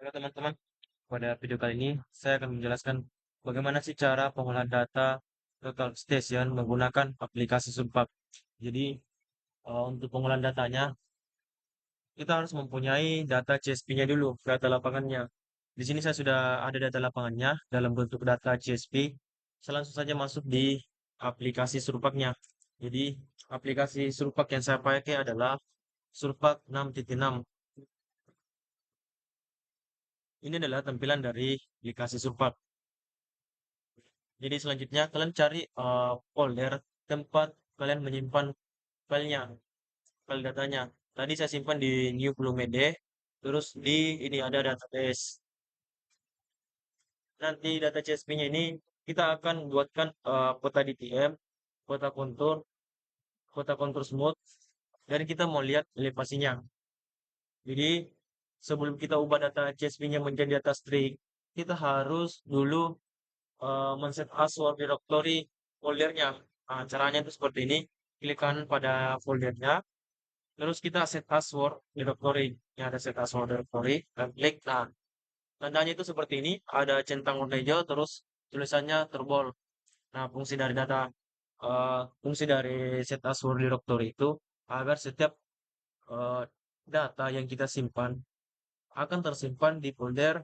Halo teman-teman, pada video kali ini saya akan menjelaskan bagaimana sih cara pengolahan data local station menggunakan aplikasi Subpub. Jadi untuk pengolahan datanya kita harus mempunyai data CSV-nya dulu, data lapangannya. Di sini saya sudah ada data lapangannya dalam bentuk data CSV. Saya langsung saja masuk di aplikasi Surupaknya. Jadi aplikasi Surupak yang saya pakai adalah Surupak 6.6. Ini adalah tampilan dari aplikasi Surpak. Jadi selanjutnya kalian cari folder tempat kalian menyimpan filenya, file datanya. Tadi saya simpan di New Blumede, terus di ini ada database. Nanti data CSV-nya ini kita akan buatkan peta DTM, peta kontur smooth, dan kita mau lihat elevasinya. Jadi sebelum kita ubah data CSV-nya menjadi data string, kita harus dulu men-set password directory foldernya. Nah, caranya itu seperti ini. Klik kanan pada foldernya, terus kita set password directory. Ini ada set password directory, dan klik. Nah, tandanya itu seperti ini. Ada centang warna hijau, terus tulisannya terbol. Nah, fungsi dari set password directory itu agar setiap eh, data yang kita simpan akan tersimpan di folder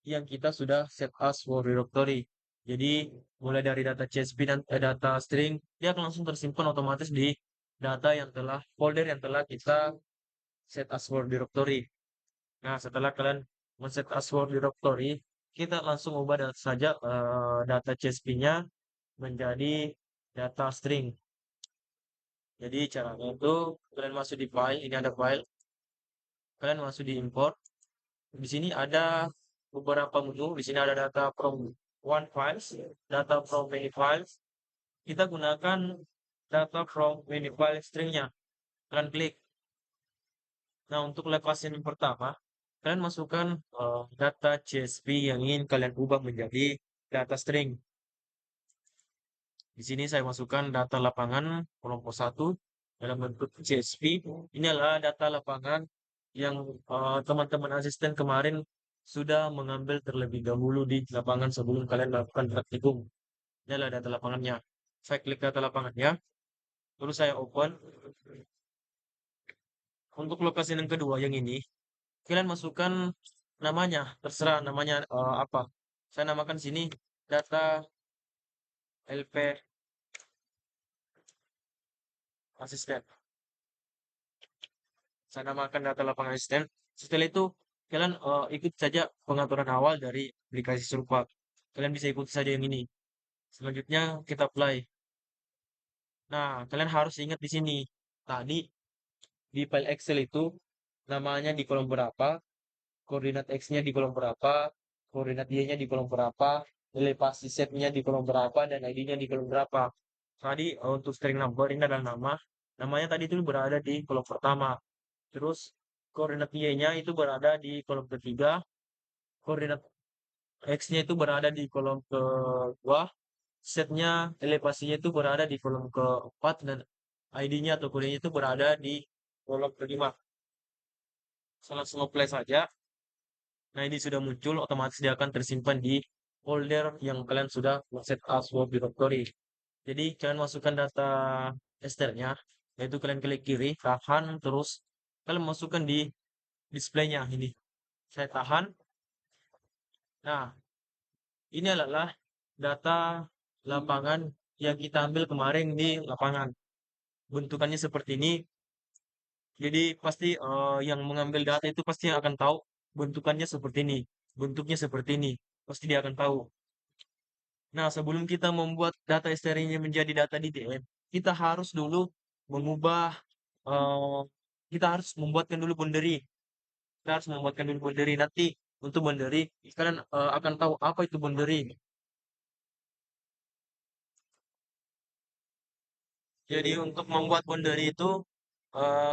yang kita sudah set as for directory. Jadi mulai dari data CSV dan data string, dia akan langsung tersimpan otomatis di data yang telah folder yang telah kita set as for directory. Nah, setelah kalian men-set as for directory, kita langsung ubah saja data CSV-nya menjadi data string. Jadi caranya itu kalian masuk di file, ini ada file, kalian masuk di import. Di sini ada beberapa menu. Di sini ada data from one files, data from many files. Kita gunakan data from many files stringnya. Kalian klik. Nah, untuk lepas yang pertama, kalian masukkan data CSV yang ingin kalian ubah menjadi data string. Di sini saya masukkan data lapangan kelompok satu dalam bentuk CSV. Ini adalah data lapangan yang teman-teman asisten kemarin sudah mengambil terlebih dahulu di lapangan sebelum kalian melakukan praktikum. Ini adalah data lapangannya. Saya klik data lapangannya, terus saya open. Untuk lokasi yang kedua yang ini, kalian masukkan namanya, terserah namanya apa. Saya namakan sini data LP asisten. Saya namakan data lapangan asisten. Setelah itu, kalian ikut saja pengaturan awal dari aplikasi serupa. Kalian bisa ikuti saja yang ini. Selanjutnya, kita apply. Nah, kalian harus ingat di sini. Tadi, di file Excel itu, namanya di kolom berapa, koordinat X-nya di kolom berapa, koordinat Y-nya di kolom berapa, elevasi set-nya di kolom berapa, dan ID-nya di kolom berapa. Tadi, untuk string number, ini adalah nama. Namanya tadi itu berada di kolom pertama. Terus koordinat Y-nya itu berada di kolom ketiga, koordinat X-nya itu berada di kolom kedua, setnya elevasinya itu berada di kolom keempat, dan ID-nya atau kodenya itu berada di kolom kelima. Langsung apply saja. Nah, ini sudah muncul, otomatis dia akan tersimpan di folder yang kalian sudah set as Word Directory. Jadi, kalian masukkan data esternya, yaitu kalian klik kiri, tahan, terus kalian masukkan di displaynya ini. Saya tahan. Nah, ini adalah data lapangan yang kita ambil kemarin di lapangan. Bentukannya seperti ini. Jadi pasti yang mengambil data itu pasti akan tahu bentukannya seperti ini. Bentuknya seperti ini. Pasti dia akan tahu. Nah, sebelum kita membuat data STR-nya menjadi data DTM, kita harus dulu mengubah, eh, kita harus membuatkan dulu boundary. Kita harus membuatkan dulu boundary. Nanti untuk boundary, kalian akan tahu apa itu boundary. Jadi untuk membuat boundary itu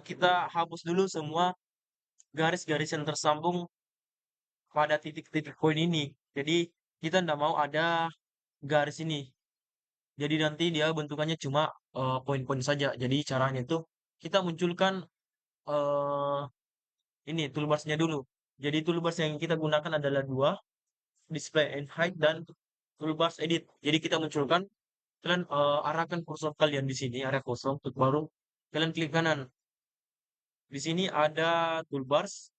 kita hapus dulu semua garis-garis yang tersambung pada titik-titik poin ini. Jadi kita tidak mau ada garis ini. Jadi nanti dia bentukannya cuma poin-poin saja. Jadi caranya itu kita munculkan eh, ini toolbarsnya dulu. Jadi toolbars yang kita gunakan adalah dua, display and hide dan toolbars edit. Jadi kita munculkan, kalian arahkan kursor kalian di sini area kosong, baru kalian klik kanan. Di sini ada toolbars,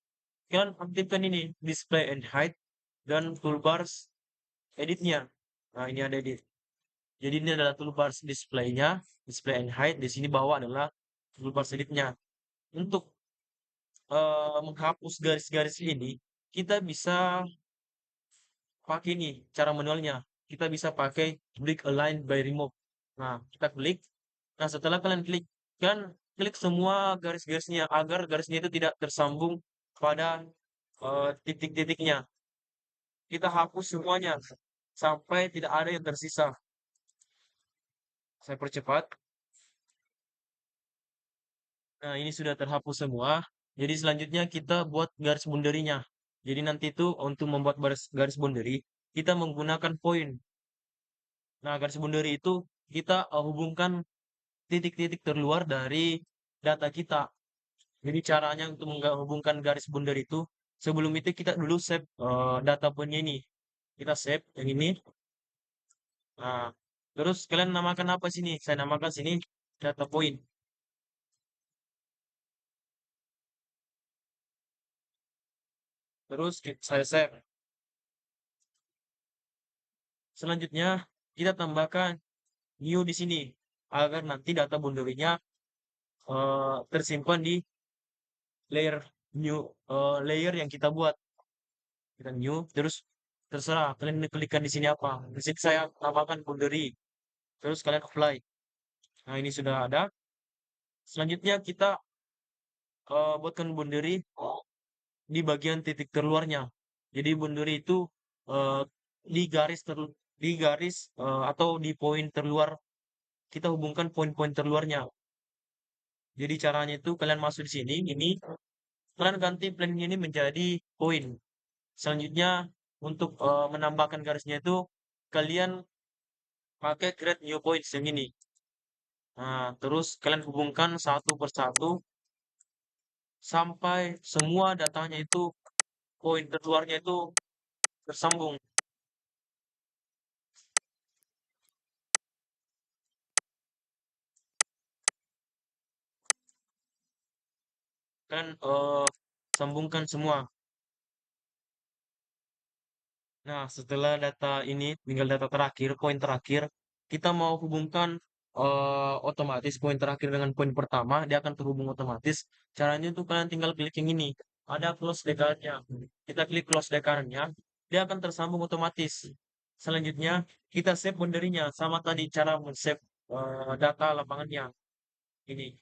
kalian aktifkan ini display and hide dan toolbars editnya. Nah, ini ada edit. Jadi ini adalah toolbars displaynya, display and hide. Di sini bawah adalah toolbars editnya. Untuk menghapus garis-garis ini, kita bisa pakai nih cara manualnya. Kita bisa pakai break align by remove. Nah, kita klik. Nah, setelah kalian klik, kan klik semua garis-garisnya agar garisnya itu tidak tersambung pada titik-titiknya. Kita hapus semuanya sampai tidak ada yang tersisa. Saya percepat. Nah, ini sudah terhapus semua. Jadi selanjutnya kita buat garis boundary-nya. Jadi nanti itu untuk membuat garis garis boundary, kita menggunakan poin. Nah, garis boundary itu kita hubungkan titik-titik terluar dari data kita. Jadi caranya untuk menghubungkan garis boundary itu, sebelum itu kita dulu save data poinnya ini. Kita save yang ini. Nah, terus kalian namakan apa sini? Saya namakan sini data point. Terus saya save. Selanjutnya kita tambahkan new di sini agar nanti data boundary-nya tersimpan di layer new layer yang kita buat. Kita new terus terserah kalian klikkan di sini apa. Di sini saya tambahkan boundary. Terus kalian apply. Nah, ini sudah ada. Selanjutnya kita buatkan boundary di bagian titik terluarnya. Jadi boundary itu eh, di garis di garis atau di poin terluar, kita hubungkan poin-poin terluarnya. Jadi caranya itu kalian masuk di sini, ini kalian ganti plan ini menjadi poin. Selanjutnya untuk menambahkan garisnya itu kalian pakai create new points yang ini. Nah, terus kalian hubungkan satu persatu sampai semua datanya itu poin terluarnya itu tersambung. Kalian sambungkan semua. Nah, setelah data ini tinggal data terakhir, poin terakhir, kita mau hubungkan otomatis poin terakhir dengan poin pertama, dia akan terhubung otomatis. Caranya itu kalian tinggal klik yang ini. Ada close declarnya. Kita klik close declarnya, dia akan tersambung otomatis. Selanjutnya, kita save boundary-nya sama tadi cara men-save data lapangannya. Ini.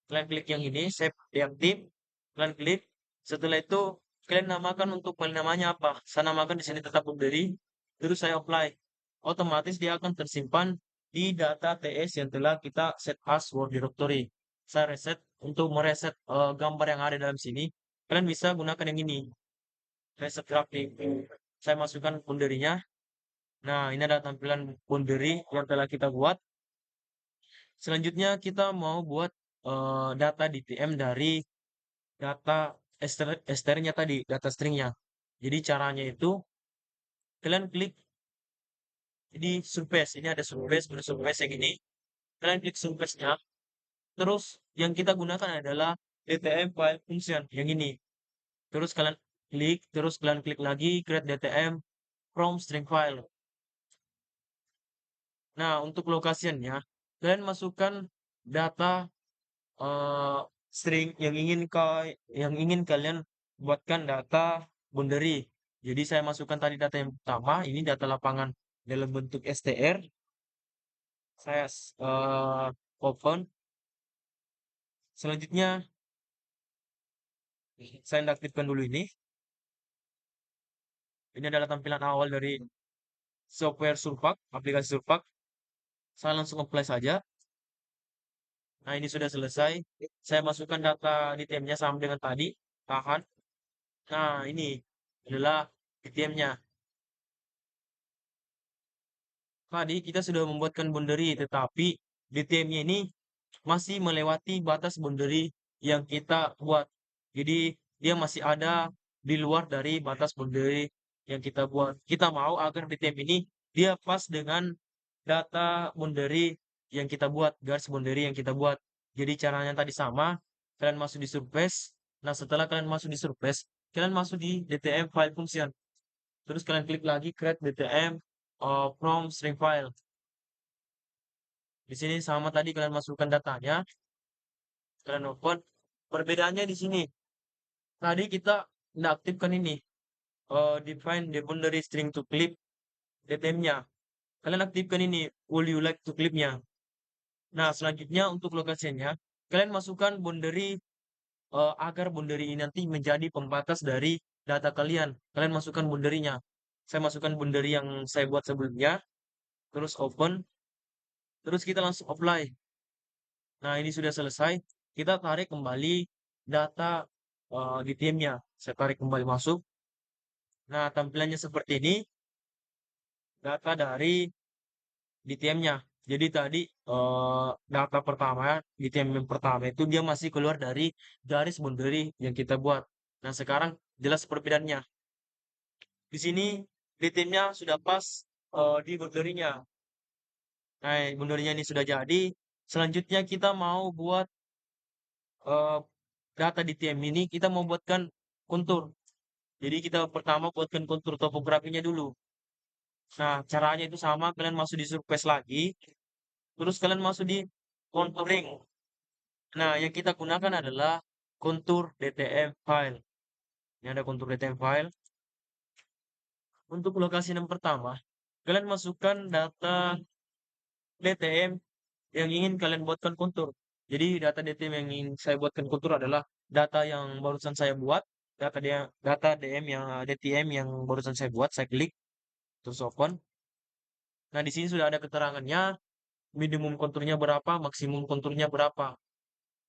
Kalian klik yang ini, save yang tim, kalian klik. Setelah itu, kalian namakan untuk file namanya apa. Saya namakan di sini tetap boundary, terus saya apply. Otomatis dia akan tersimpan di data TS yang telah kita set as Word Directory. Saya reset untuk mereset gambar yang ada dalam sini. Kalian bisa gunakan yang ini, reset grafik. Saya masukkan boundary-nya. Nah, ini ada tampilan boundary yang telah kita buat. Selanjutnya kita mau buat data DTM dari data esternya tadi, data stringnya. Jadi caranya itu kalian klik di surface. Ini ada surface, ada surface yang ini. Kalian klik surface-nya. Terus yang kita gunakan adalah DTM file function yang ini. Terus kalian klik, terus kalian klik lagi create DTM from string file. Nah, untuk lokasiannya, kalian masukkan data eh, string yang ingin kalian buatkan data boundary. Jadi saya masukkan tadi data yang pertama, ini data lapangan dalam bentuk str. Saya open. Selanjutnya saya aktifkan dulu ini. Ini adalah tampilan awal dari software Surpak, aplikasi Surpak. Saya langsung apply saja. Nah, ini sudah selesai. Saya masukkan data DTM-nya sama dengan tadi. Tahan. Nah, ini adalah DTM-nya. Tadi kita sudah membuatkan boundary, tetapi DTM-nya ini masih melewati batas boundary yang kita buat. Jadi dia masih ada di luar dari batas boundary yang kita buat. Kita mau agar DTM ini dia pas dengan data boundary yang kita buat, garis boundary yang kita buat. Jadi caranya tadi sama, kalian masuk di surface. Nah, setelah kalian masuk di surface, kalian masuk di DTM file function. Terus kalian klik lagi create DTM from string file. Di sini sama tadi kalian masukkan datanya, kalian open. Perbedaannya di sini. Tadi kita nggak aktifkan ini, define the boundary string to clip DTM-nya. Kalian aktifkan ini, would you like to clip-nya. Nah, selanjutnya untuk lokasinya, kalian masukkan boundary agar boundary ini nanti menjadi pembatas dari data kalian. Kalian masukkan boundary-nya. Saya masukkan boundary yang saya buat sebelumnya, terus open, terus kita langsung apply. Nah, ini sudah selesai. Kita tarik kembali data di DTM-nya. Saya tarik kembali masuk. Nah, tampilannya seperti ini, data dari DTM-nya. Jadi tadi data pertama, DTM yang pertama itu dia masih keluar dari garis boundary yang kita buat. Nah, sekarang jelas perbedaannya. Di sini DTM-nya sudah pas di boundary-nya. Nah, boundary-nya ini sudah jadi. Selanjutnya kita mau buat eh, data DTM ini, kita mau buatkan kontur. Jadi kita pertama buatkan kontur topografinya dulu. Nah, caranya itu sama, kalian masuk di surface lagi, terus kalian masuk di contouring. Nah, yang kita gunakan adalah kontur DTM file. Ini ada kontur DTM file. Untuk lokasi yang pertama, kalian masukkan data DTM yang ingin kalian buatkan kontur. Jadi data DTM yang ingin saya buatkan kontur adalah data yang barusan saya buat, data DM yang DTM yang barusan saya buat, saya klik terus open. Nah, di sini sudah ada keterangannya, minimum konturnya berapa, maksimum konturnya berapa.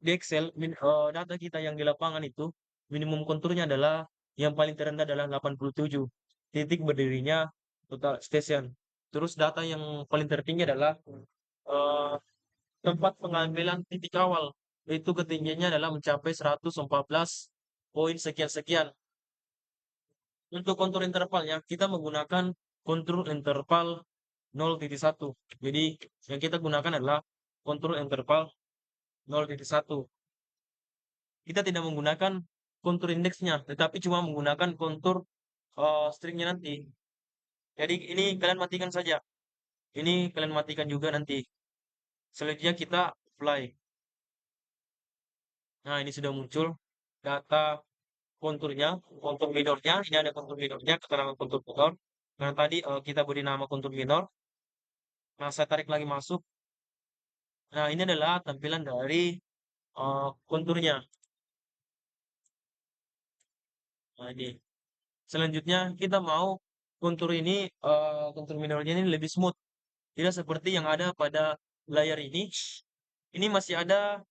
Di Excel, data kita yang di lapangan itu, minimum konturnya adalah yang paling terendah adalah 87. Titik berdirinya total station. Terus data yang paling tertinggi adalah eh, tempat pengambilan titik awal. Itu ketinggiannya adalah mencapai 114 poin sekian-sekian. Untuk kontur intervalnya, kita menggunakan kontur interval 0,1. Jadi, yang kita gunakan adalah kontur interval 0,1. Kita tidak menggunakan kontur indeksnya, tetapi cuma menggunakan kontur stringnya nanti. Jadi, ini kalian matikan saja. Ini kalian matikan juga nanti. Selanjutnya kita apply. Nah, ini sudah muncul data konturnya, kontur minornya. Ini ada kontur minornya, keterangan kontur minor. Nah, tadi kita beri nama kontur minor. Nah, saya tarik lagi masuk. Nah, ini adalah tampilan dari konturnya. Nah, ini. Selanjutnya kita mau kontur ini, kontur minornya ini lebih smooth. Tidak seperti yang ada pada layar ini. Ini masih ada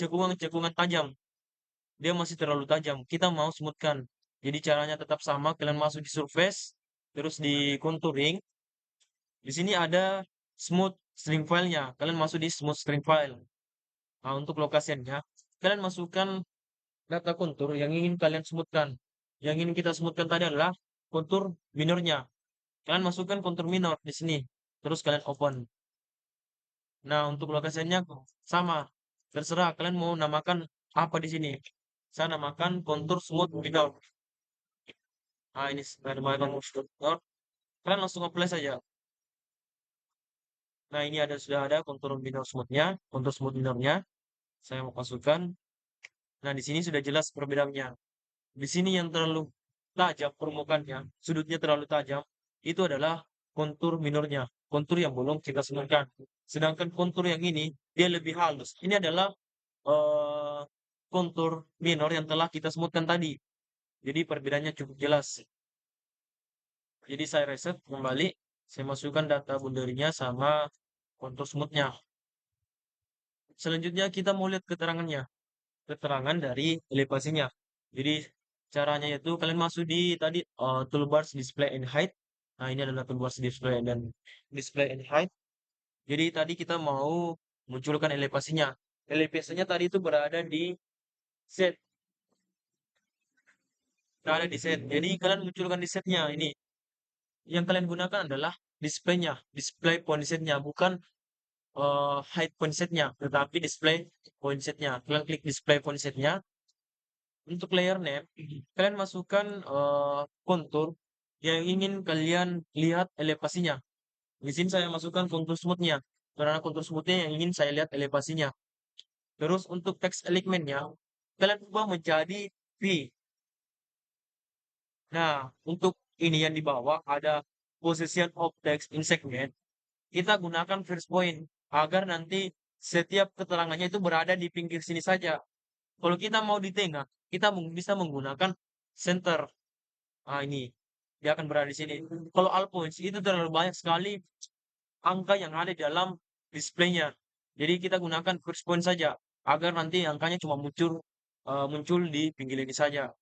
cekungan-cekungan tajam. Dia masih terlalu tajam. Kita mau smoothkan. Jadi caranya tetap sama. Kalian masuk di surface, terus di contouring. Di sini ada smooth string file-nya. Kalian masuk di smooth string file. Nah, untuk lokasinya, kalian masukkan data kontur yang ingin kalian smoothkan. Yang ingin kita smoothkan tadi adalah kontur minornya. Kalian masukkan kontur minor di sini. Terus kalian open. Nah, untuk lokasinya sama. Terserah kalian mau namakan apa di sini. Saya namakan kontur smooth minor. Nah, ini saya namakan kontur smooth minor. Kalian langsung apply saja. Nah, ini sudah ada kontur minor smoothnya, kontur smooth minornya. Saya mau masukkan. Nah, di sini sudah jelas perbedaannya. Di sini yang terlalu tajam permukaannya, sudutnya terlalu tajam, itu adalah kontur minornya, kontur yang belum kita semutkan. Sedangkan kontur yang ini, dia lebih halus. Ini adalah eh, kontur minor yang telah kita semutkan tadi. Jadi perbedaannya cukup jelas. Jadi saya reset kembali, saya masukkan data boundary-nya sama kontur smooth-nya. Selanjutnya kita mau lihat keterangannya. Keterangan dari elevasinya. Jadi caranya itu kalian masuk di tadi toolbars display and hide. Nah, ini adalah toolbars display and hide. Jadi tadi kita mau munculkan elevasinya. Elevasinya tadi itu berada di Z. Nggak ada di set. Jadi kalian munculkan di setnya ini. Yang kalian gunakan adalah display-nya, display point setnya, bukan hide point setnya, tetapi display point setnya. Kalian klik display point setnya. Untuk layer name, kalian masukkan kontur yang ingin kalian lihat elevasinya. Di sini saya masukkan kontur smooth-nya, karena kontur smooth-nya yang ingin saya lihat elevasinya. Terus untuk text elementnya, kalian ubah menjadi V. Nah, untuk ini yang di bawah ada position of text in segment, kita gunakan first point agar nanti setiap keterangannya itu berada di pinggir sini saja. Kalau kita mau di tengah, kita bisa menggunakan center. Ah, ini dia akan berada di sini. Kalau all points itu terlalu banyak sekali angka yang ada di dalam displaynya. Jadi kita gunakan first point saja agar nanti angkanya cuma muncul di pinggir ini saja.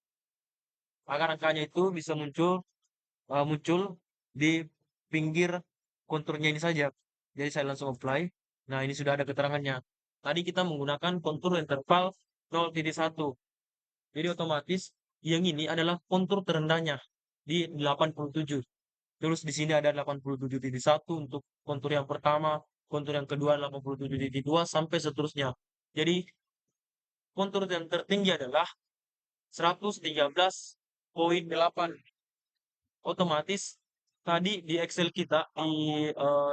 Agar angkanya itu bisa muncul di pinggir konturnya ini saja. Jadi saya langsung apply. Nah, ini sudah ada keterangannya. Tadi kita menggunakan kontur interval 0,1. Jadi otomatis yang ini adalah kontur terendahnya di 87. Terus di sini ada 87,1 untuk kontur yang pertama, kontur yang kedua 87,2 sampai seterusnya. Jadi kontur yang tertinggi adalah 113,8. Otomatis tadi di Excel kita di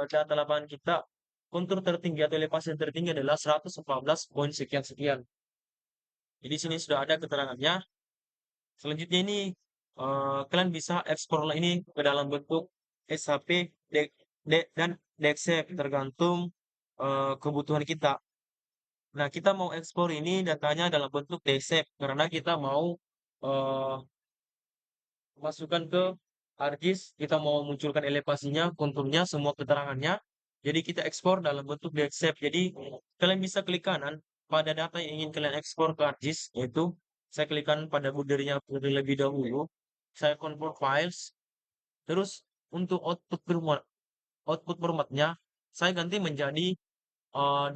data lapangan kita kontur tertinggi atau elevasi yang tertinggi adalah 114 poin sekian sekian. Jadi sini sudah ada keterangannya. Selanjutnya ini kalian bisa ekspor ini ke dalam bentuk SHP dan DXF tergantung kebutuhan kita. Nah, kita mau ekspor ini datanya dalam bentuk DXF karena kita mau eh, masukkan ke ArcGIS, kita mau munculkan elevasinya, konturnya, semua keterangannya. Jadi kita ekspor dalam bentuk DXF. Jadi kalian bisa klik kanan pada data yang ingin kalian ekspor ke ArcGIS, yaitu saya klik kanan pada boodernya terlebih dahulu. Saya convert files. Terus untuk output formatnya, saya ganti menjadi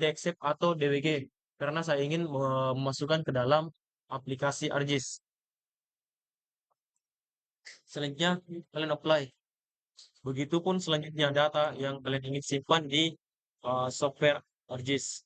DXF atau DWG karena saya ingin memasukkan ke dalam aplikasi ArcGIS. Selanjutnya kalian apply. Begitupun selanjutnya data yang kalian ingin simpan di software ArcGIS.